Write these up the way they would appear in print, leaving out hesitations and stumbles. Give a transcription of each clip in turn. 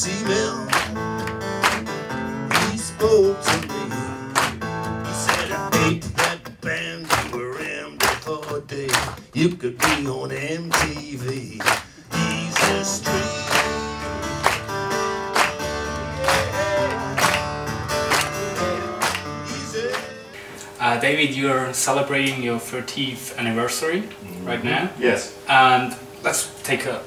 email. He spoke to me. He said, I hate that band you were in before day. You could be on MTV. He's a street. David, you're celebrating your 30th anniversary right now. Yes. And let's take a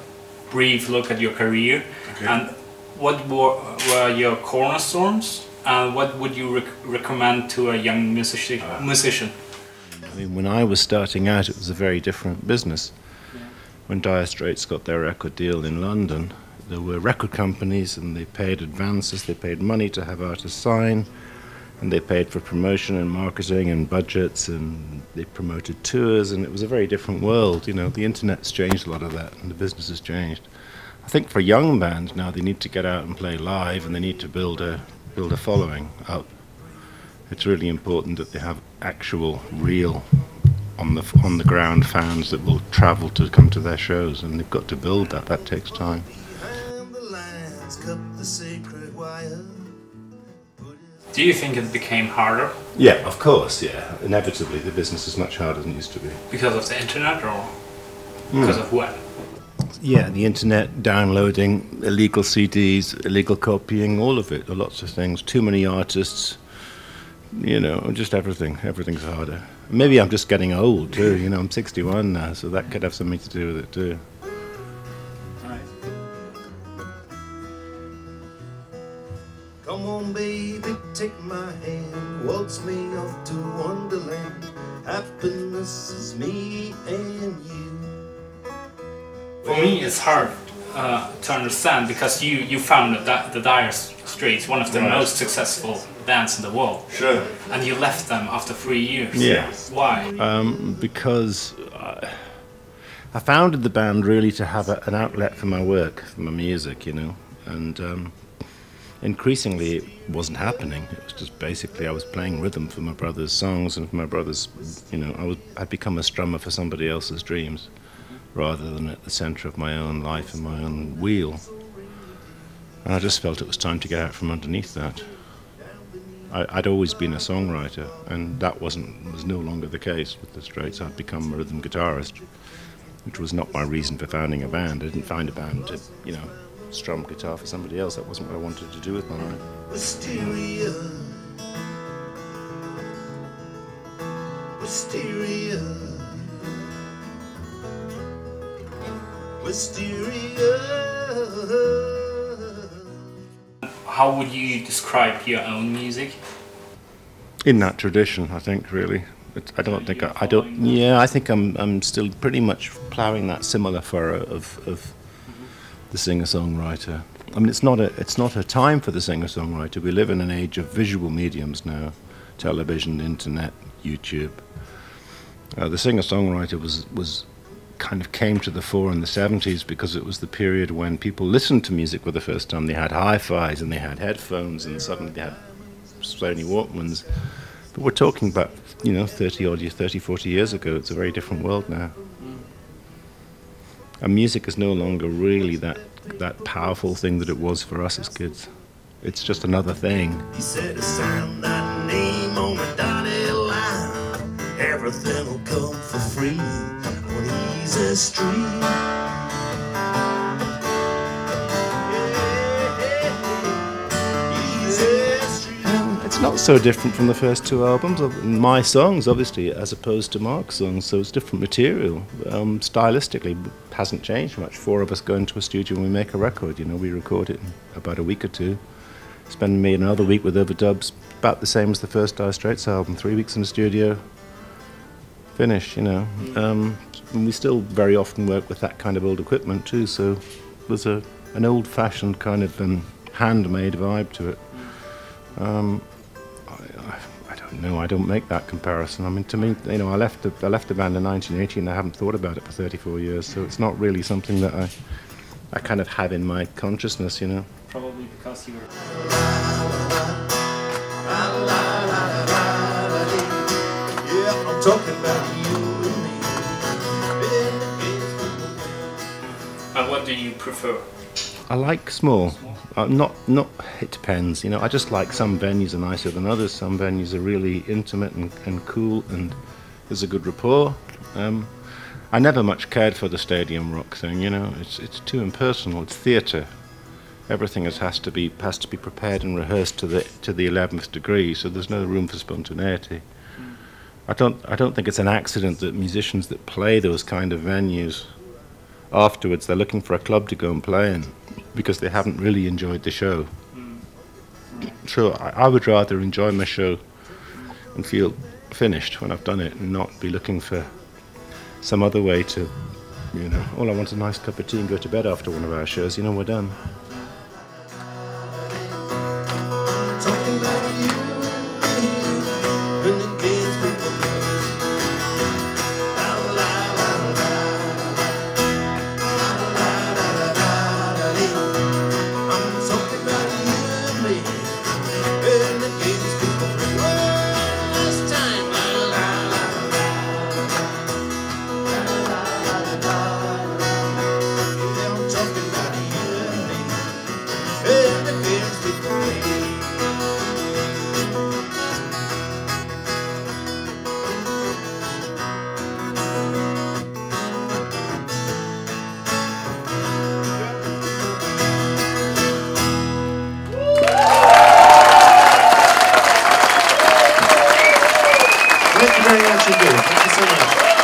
brief look at your career. Okay. And what were your cornerstones? And what would you recommend to a young musician? I mean, when I was starting out, it was a very different business. Yeah. When Dire Straits got their record deal in London, there were record companies and they paid advances, they paid money to have artists sign. And they paid for promotion and marketing and budgets, and they promoted tours, and it was a very different world. You know, the internet's changed a lot of that, and the business has changed. I think for young bands now, they need to get out and play live, and they need to build a following up. It's really important that they have actual, real, on the ground fans that will travel to come to their shows, and they've got to build that. That takes time. Do you think it became harder? Yeah, of course, yeah. Inevitably, the business is much harder than it used to be. Because of the internet, or because of what? Yeah, the internet, downloading, illegal CDs, illegal copying, all of it, lots of things. Too many artists, you know, just everything. Everything's harder. Maybe I'm just getting old too, you know, I'm 61 now, so that could have something to do with it too. Come on, baby, take my hand, waltz me off to Wonderland. Happiness is me and you. For me, it's hard to understand because you founded the Dire Straits, one of the most successful bands in the world. Sure. And you left them after 3 years. Yeah. Why? Because I founded the band really to have an outlet for my work, for my music, you know, and increasingly it wasn't happening. It was just basically I was playing rhythm for my brother's songs and for my brother's, you know, I'd become a strummer for somebody else's dreams rather than at the centre of my own life and my own wheel. And I just felt it was time to get out from underneath that. I'd always been a songwriter, and that was no longer the case with the Straits. I'd become a rhythm guitarist, which was not my reason for founding a band. I didn't find a band to, you know, strum guitar for somebody else. That wasn't what I wanted to do with my life. Wisteria, wisteria, wisteria. How would you describe your own music? In that tradition, I think, really. I don't think I don't. Yeah, I think I'm still pretty much ploughing that similar furrow of the singer-songwriter. I mean, it's not a time for the singer-songwriter. We live in an age of visual mediums now: television, internet, YouTube. The singer-songwriter was kind of came to the fore in the 70s because it was the period when people listened to music for the first time. They had hi-fis and they had headphones, and suddenly they had Sony Walkmans. But we're talking about, you know, 30, 40 years ago. It's a very different world now. And music is no longer really that powerful thing that it was for us as kids. It's just another thing. He said, sign that name on the dotted line. Everything will come for free on easy street. It's not so different from the first two albums. My songs, obviously, as opposed to Mark's songs, so it's different material. Stylistically, it hasn't changed much. Four of us go into a studio and we make a record. You know, we record it in about a week or two. Spend me another week with overdubs, about the same as the first Dire Straits album. 3 weeks in the studio, finish. You know, and we still very often work with that kind of old equipment too. So there's an old-fashioned kind of handmade vibe to it. I don't know. I don't make that comparison. I mean, to me, you know, I left the band in 1980, and I haven't thought about it for 34 years. So it's not really something that I kind of have in my consciousness, you know. Probably because you were. Yeah, I'm talking about you and me. But what do you prefer? I like small. Not. It depends. You know, I just like some venues are nicer than others. Some venues are really intimate and cool, and there's a good rapport. I never much cared for the stadium rock thing. You know, it's too impersonal. It's theatre. Everything has to be prepared and rehearsed to the 11th degree. So there's no room for spontaneity. I don't think it's an accident that musicians that play those kind of venues afterwards they're looking for a club to go and play in because they haven't really enjoyed the show. So I would rather enjoy my show and feel finished when I've done it and not be looking for some other way to, you know, all I want is a nice cup of tea and go to bed after one of our shows, you know, we're done. Thank you very much indeed. Thank you so much.